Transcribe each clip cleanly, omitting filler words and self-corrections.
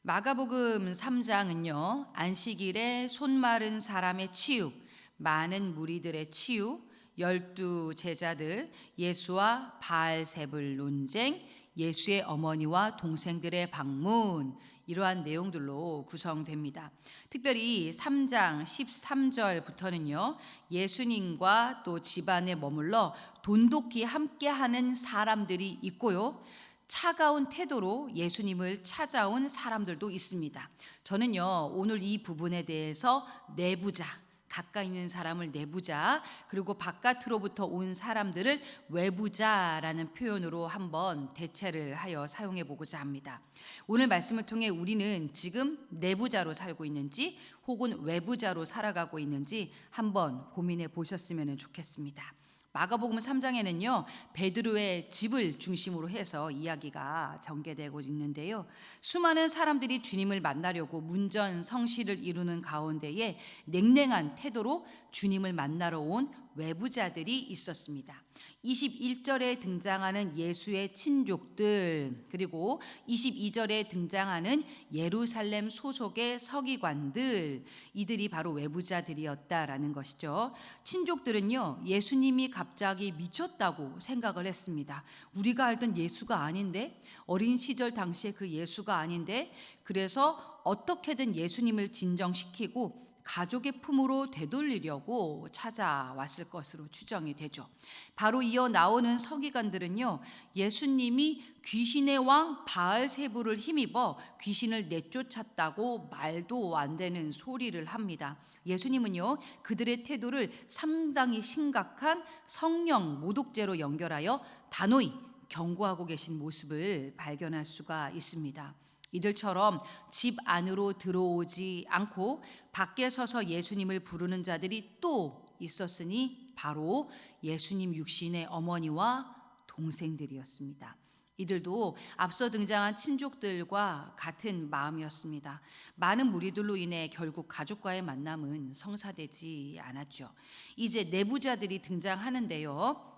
마가복음 3장은요, 안식일에 손 마른 사람의 치유, 많은 무리들의 치유, 12제자들, 예수와 바알세불 논쟁, 예수의 어머니와 동생들의 방문, 이러한 내용들로 구성됩니다. 특별히 3장 13절부터는요, 예수님과 또 집안에 머물러 돈독히 함께하는 사람들이 있고요, 차가운 태도로 예수님을 찾아온 사람들도 있습니다. 저는요, 오늘 이 부분에 대해서 내부자, 가까이 있는 사람을 내부자, 그리고 바깥으로부터 온 사람들을 외부자라는 표현으로 한번 대체를 하여 사용해 보고자 합니다. 오늘 말씀을 통해 우리는 지금 내부자로 살고 있는지 혹은 외부자로 살아가고 있는지 한번 고민해 보셨으면 좋겠습니다. 마가복음 3장에는요, 베드로의 집을 중심으로 해서 이야기가 전개되고 있는데요, 수많은 사람들이 주님을 만나려고 문전성시를 이루는 가운데에 냉랭한 태도로 주님을 만나러 온 외부자들이 있었습니다. 21절에 등장하는 예수의 친족들, 그리고 22절에 등장하는 예루살렘 소속의 서기관들, 이들이 바로 외부자들이었다라는 것이죠. 친족들은요, 예수님이 갑자기 미쳤다고 생각을 했습니다. 우리가 알던 예수가 아닌데, 어린 시절 당시에 그 예수가 아닌데, 그래서 어떻게든 예수님을 진정시키고 가족의 품으로 되돌리려고 찾아왔을 것으로 추정이 되죠. 바로 이어 나오는 서기관들은요, 예수님이 귀신의 왕 바알세불을 힘입어 귀신을 내쫓았다고 말도 안 되는 소리를 합니다. 예수님은요, 그들의 태도를 상당히 심각한 성령 모독죄로 연결하여 단호히 경고하고 계신 모습을 발견할 수가 있습니다. 이들처럼 집 안으로 들어오지 않고 밖에 서서 예수님을 부르는 자들이 또 있었으니 바로 예수님 육신의 어머니와 동생들이었습니다. 이들도 앞서 등장한 친족들과 같은 마음이었습니다. 많은 무리들로 인해 결국 가족과의 만남은 성사되지 않았죠. 이제 내부자들이 등장하는데요,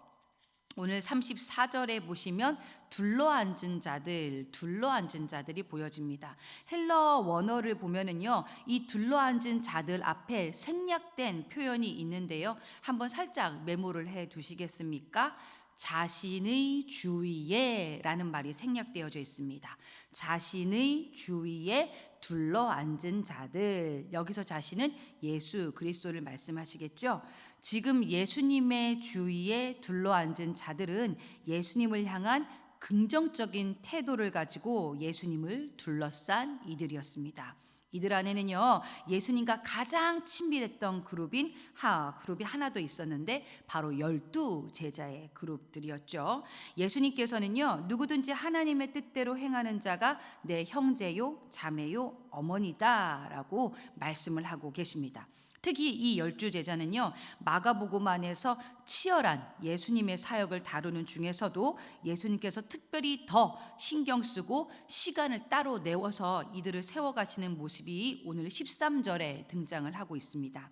오늘 34절에 보시면 둘러앉은 자들이 보여집니다. 헬러 원어를 보면은요, 이 둘러앉은 자들 앞에 생략된 표현이 있는데요, 한번 살짝 메모를 해 두시겠습니까? 자신의 주위에 라는 말이 생략되어져 있습니다. 자신의 주위에 둘러앉은 자들, 여기서 자신은 예수 그리스도를 말씀하시겠죠. 지금 예수님의 주위에 둘러앉은 자들은 예수님을 향한 긍정적인 태도를 가지고 예수님을 둘러싼 이들이었습니다. 이들 안에는요, 예수님과 가장 친밀했던 그룹이 하나 더 있었는데 바로 12제자의 그룹들이었죠. 예수님께서는요, 누구든지 하나님의 뜻대로 행하는 자가 내 형제요, 자매요, 어머니다라고 말씀을 하고 계십니다. 특히 이 12제자는요, 마가복음 안에서 치열한 예수님의 사역을 다루는 중에서도 예수님께서 특별히 더 신경 쓰고 시간을 따로 내어서 이들을 세워가시는 모습이 오늘 13절에 등장을 하고 있습니다.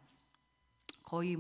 거의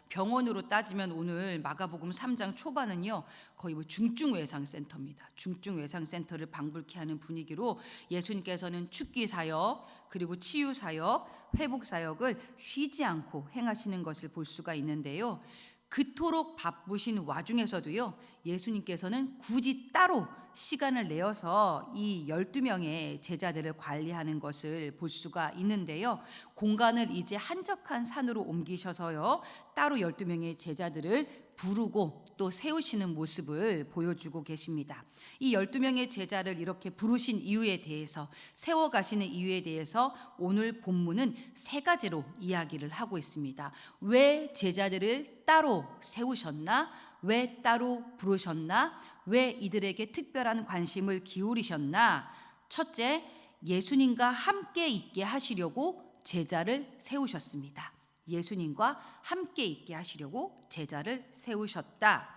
병원으로 따지면 오늘 마가복음 3장 초반은요, 거의 중증외상센터입니다. 중증외상센터를 방불케 하는 분위기로 예수님께서는 축기 사역, 그리고 치유 사역, 회복 사역을 쉬지 않고 행하시는 것을 볼 수가 있는데요, 그토록 바쁘신 와중에서도요, 예수님께서는 굳이 따로 시간을 내어서 이 12명의 제자들을 관리하는 것을 볼 수가 있는데요, 공간을 이제 한적한 산으로 옮기셔서요, 따로 12명의 제자들을 부르고 또 세우시는 모습을 보여주고 계십니다. 이 12명의 제자를 이렇게 부르신 이유에 대해서, 세워가시는 이유에 대해서 오늘 본문은 세 가지로 이야기를 하고 있습니다. 왜 제자들을 따로 세우셨나? 왜 따로 부르셨나? 왜 이들에게 특별한 관심을 기울이셨나? 첫째, 예수님과 함께 있게 하시려고 제자를 세우셨습니다. 예수님과 함께 있게 하시려고 제자를 세우셨다.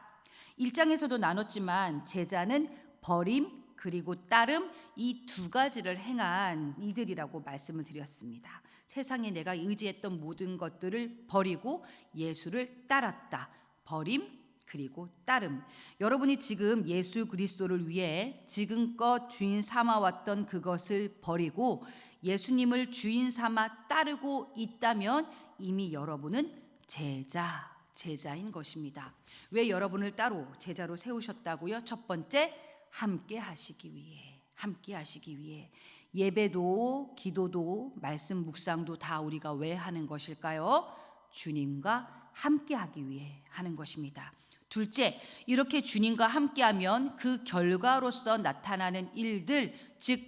1장에서도 나눴지만 제자는 버림 그리고 따름, 이 두 가지를 행한 이들이라고 말씀을 드렸습니다. 세상에 내가 의지했던 모든 것들을 버리고 예수를 따랐다. 버림, 그리고 따름. 여러분이 지금 예수 그리스도를 위해 지금껏 주인 삼아왔던 그것을 버리고 예수님을 주인 삼아 따르고 있다면 이미 여러분은 제자인 것입니다. 왜 여러분을 따로 제자로 세우셨다고요? 첫 번째, 함께 하시기 위해. 예배도 기도도 말씀 묵상도 다 우리가 왜 하는 것일까요? 주님과 함께 하기 위해 하는 것입니다. 둘째, 이렇게 주님과 함께하면 그 결과로서 나타나는 일들, 즉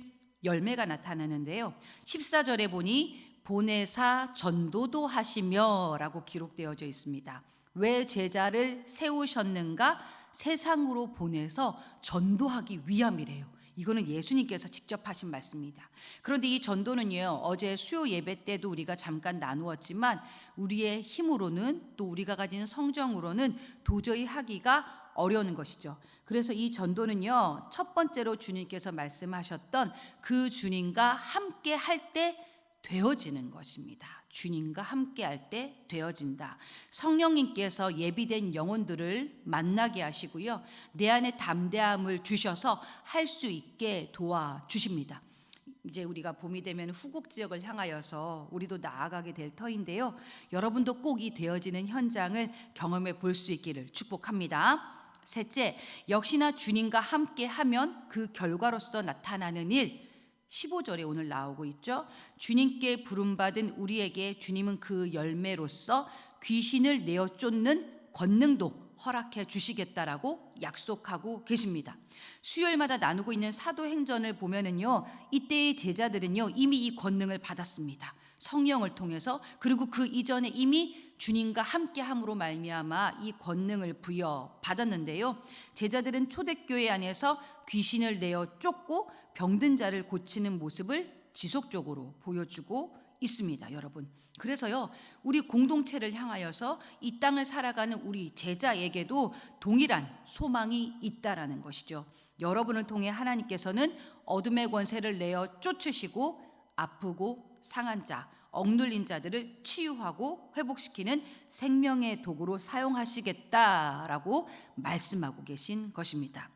열매가 나타나는데요. 14절에 보니 보내사 전도도 하시며 라고 기록되어져 있습니다. 왜 제자를 세우셨는가? 세상으로 보내서 전도하기 위함이래요. 이거는 예수님께서 직접 하신 말씀입니다. 그런데 이 전도는요, 어제 수요 예배 때도 우리가 잠깐 나누었지만 우리의 힘으로는 또 우리가 가진 성정으로는 도저히 하기가 어려운 것이죠. 그래서 이 전도는요, 첫 번째로 주님께서 말씀하셨던 그 주님과 함께 할 때 되어지는 것입니다. 주님과 함께 할 때 되어진다. 성령님께서 예비된 영혼들을 만나게 하시고요, 내 안에 담대함을 주셔서 할 수 있게 도와주십니다. 이제 우리가 봄이 되면 후국 지역을 향하여서 우리도 나아가게 될 터인데요, 여러분도 꼭 이 되어지는 현장을 경험해 볼 수 있기를 축복합니다. 셋째, 역시나 주님과 함께 하면 그 결과로서 나타나는 일, 15절에 오늘 나오고 있죠. 주님께 부름받은 우리에게 주님은 그 열매로서 귀신을 내어 쫓는 권능도 허락해 주시겠다라고 약속하고 계십니다. 수요일마다 나누고 있는 사도행전을 보면은요, 이때의 제자들은요 이미 이 권능을 받았습니다. 성령을 통해서. 그리고 그 이전에 이미 주님과 함께함으로 말미암아 이 권능을 부여받았는데요, 제자들은 초대교회 안에서 귀신을 내어 쫓고 병든 자를 고치는 모습을 지속적으로 보여주고 있습니다, 여러분. 그래서요, 우리 공동체를 향하여서 이 땅을 살아가는 우리 제자에게도 동일한 소망이 있다라는 것이죠. 여러분을 통해 하나님께서는 어둠의 권세를 내어 쫓으시고 아프고 상한 자, 억눌린 자들을 치유하고 회복시키는 생명의 도구로 사용하시겠다라고 말씀하고 계신 것입니다.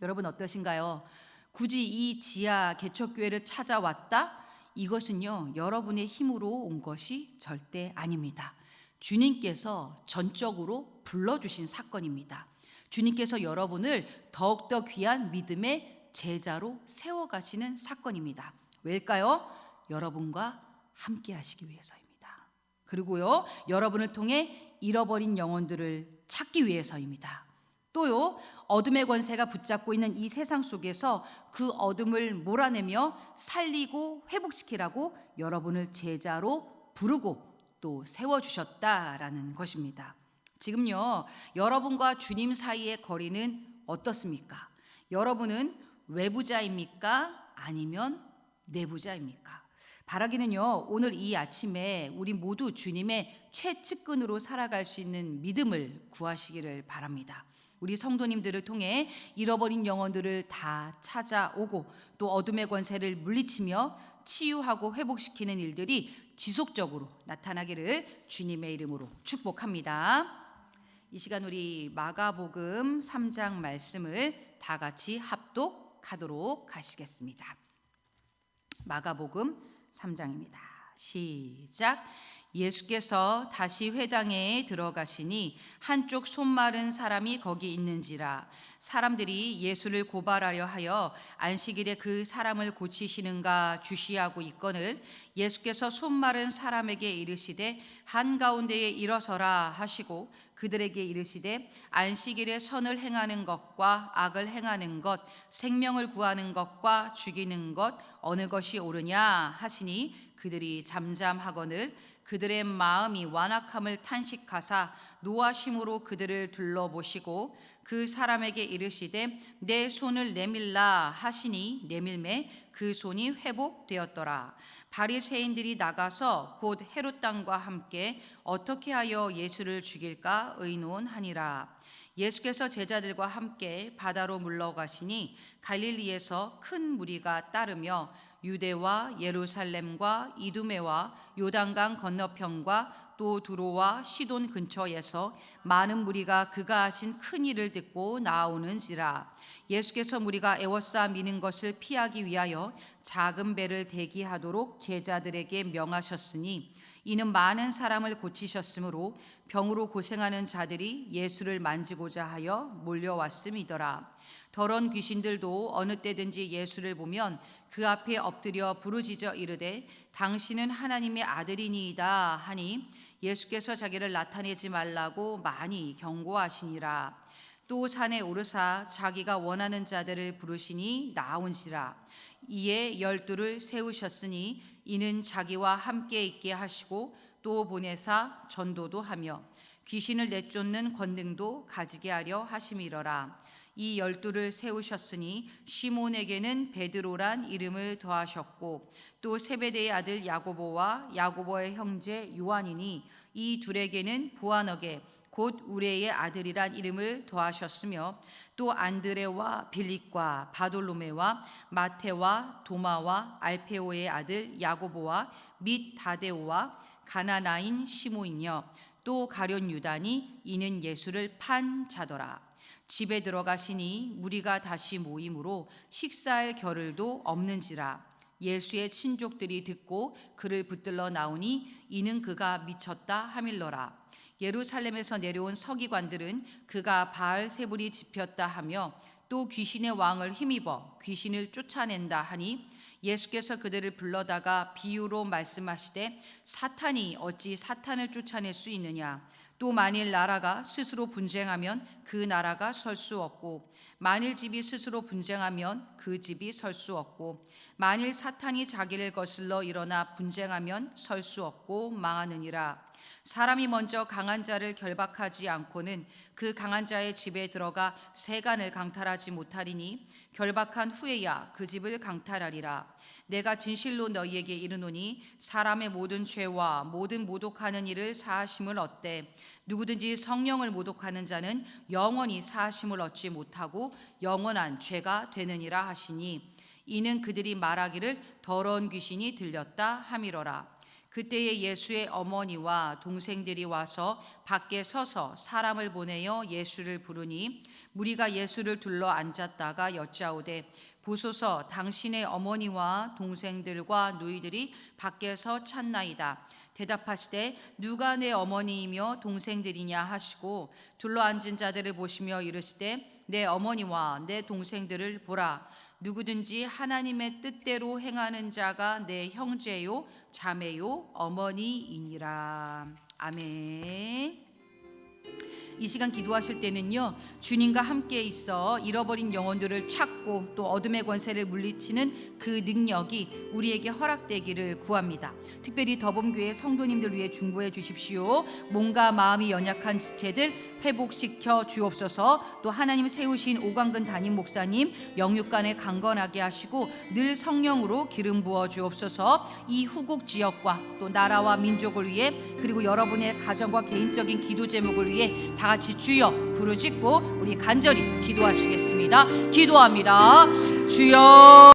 여러분 어떠신가요? 굳이 이 지하 개척교회를 찾아왔다? 이것은요, 여러분의 힘으로 온 것이 절대 아닙니다. 주님께서 전적으로 불러주신 사건입니다. 주님께서 여러분을 더욱더 귀한 믿음의 제자로 세워가시는 사건입니다. 왜일까요? 여러분과 함께 하시기 위해서입니다. 그리고요, 여러분을 통해 잃어버린 영혼들을 찾기 위해서입니다. 또요, 어둠의 권세가 붙잡고 있는 이 세상 속에서 그 어둠을 몰아내며 살리고 회복시키라고 여러분을 제자로 부르고 또 세워주셨다라는 것입니다. 지금요, 여러분과 주님 사이의 거리는 어떻습니까? 여러분은 외부자입니까? 아니면 내부자입니까? 바라기는요, 오늘 이 아침에 우리 모두 주님의 최측근으로 살아갈 수 있는 믿음을 구하시기를 바랍니다. 우리 성도님들을 통해 잃어버린 영혼들을 다 찾아오고 또 어둠의 권세를 물리치며 치유하고 회복시키는 일들이 지속적으로 나타나기를 주님의 이름으로 축복합니다. 이 시간 우리 마가복음 3장 말씀을 다 같이 합독하도록 하시겠습니다. 마가복음 3장입니다. 시작. 예수께서 다시 회당에 들어가시니 한쪽 손 마른 사람이 거기 있는지라. 사람들이 예수를 고발하려 하여 안식일에 그 사람을 고치시는가 주시하고 있거늘 예수께서 손 마른 사람에게 이르시되 한가운데에 일어서라 하시고 그들에게 이르시되 안식일에 선을 행하는 것과 악을 행하는 것, 생명을 구하는 것과 죽이는 것 어느 것이 옳으냐 하시니 그들이 잠잠하거늘 그들의 마음이 완악함을 탄식하사 노하심으로 그들을 둘러보시고 그 사람에게 이르시되 내 손을 내밀라 하시니 내밀매 그 손이 회복되었더라. 바리새인들이 나가서 곧 헤롯 당과 함께 어떻게 하여 예수를 죽일까 의논하니라. 예수께서 제자들과 함께 바다로 물러가시니 갈릴리에서 큰 무리가 따르며 유대와 예루살렘과 이두메와 요단강 건너편과 또 두로와 시돈 근처에서 많은 무리가 그가 하신 큰 일을 듣고 나오는지라. 예수께서 무리가 에워싸 미는 것을 피하기 위하여 작은 배를 대기하도록 제자들에게 명하셨으니 이는 많은 사람을 고치셨으므로 병으로 고생하는 자들이 예수를 만지고자 하여 몰려왔음이더라. 더러운 귀신들도 어느 때든지 예수를 보면 그 앞에 엎드려 부르짖어 이르되 당신은 하나님의 아들이니이다 하니 예수께서 자기를 나타내지 말라고 많이 경고하시니라. 또 산에 오르사 자기가 원하는 자들을 부르시니 나온지라. 이에 12를 세우셨으니 이는 자기와 함께 있게 하시고 또 보내사 전도도 하며 귀신을 내쫓는 권능도 가지게 하려 하심이러라. 이 12를 세우셨으니 시몬에게는 베드로란 이름을 더하셨고 또 세베대의 아들 야고보와 야고보의 형제 요한이니 이 둘에게는 보아너게 곧 우레의 아들이란 이름을 더하셨으며 또 안드레와 빌립과 바돌로메와 마테와 도마와 알페오의 아들 야고보와 및 다데오와 가나나인 시몬이며 또 가룟 유다니 이는 예수를 판 자더라. 집에 들어가시니 무리가 다시 모이므로 식사할 겨를도 없는지라. 예수의 친족들이 듣고 그를 붙들러 나오니 이는 그가 미쳤다 하밀러라. 예루살렘에서 내려온 서기관들은 그가 바알세불이 집혔다 하며 또 귀신의 왕을 힘입어 귀신을 쫓아낸다 하니 예수께서 그들을 불러다가 비유로 말씀하시되 사탄이 어찌 사탄을 쫓아낼 수 있느냐. 또 만일 나라가 스스로 분쟁하면 그 나라가 설 수 없고 만일 집이 스스로 분쟁하면 그 집이 설 수 없고 만일 사탄이 자기를 거슬러 일어나 분쟁하면 설 수 없고 망하느니라. 사람이 먼저 강한 자를 결박하지 않고는 그 강한 자의 집에 들어가 세간을 강탈하지 못하리니 결박한 후에야 그 집을 강탈하리라. 내가 진실로 너희에게 이르노니 사람의 모든 죄와 모든 모독하는 일을 사하심을 얻되 누구든지 성령을 모독하는 자는 영원히 사하심을 얻지 못하고 영원한 죄가 되느니라 하시니 이는 그들이 말하기를 더러운 귀신이 들렸다 함이로라. 그때에 예수의 어머니와 동생들이 와서 밖에 서서 사람을 보내어 예수를 부르니 무리가 예수를 둘러 앉았다가 여짜오되 보소서 당신의 어머니와 동생들과 누이들이 밖에서 찾나이다. 대답하시되 누가 내 어머니이며 동생들이냐 하시고 둘러 앉은 자들을 보시며 이르시되 내 어머니와 내 동생들을 보라. 누구든지 하나님의 뜻대로 행하는 자가 내 형제요 자매요 어머니이니라. 아멘. 이 시간 기도하실 때는요, 주님과 함께 있어 잃어버린 영혼들을 찾고 또 어둠의 권세를 물리치는 그 능력이 우리에게 허락되기를 구합니다. 특별히 더봄교회 성도님들 위해 중보해 주십시오. 몸과 마음이 연약한 지체들 회복시켜 주옵소서. 또 하나님 세우신 오광근 담임 목사님 영육간에 강건하게 하시고 늘 성령으로 기름 부어 주옵소서. 이 후국 지역과 또 나라와 민족을 위해 그리고 여러분의 가정과 개인적인 기도 제목을 위해 다 같이 주여 부르짖고 우리 간절히 기도하시겠습니다. 기도합니다. 주여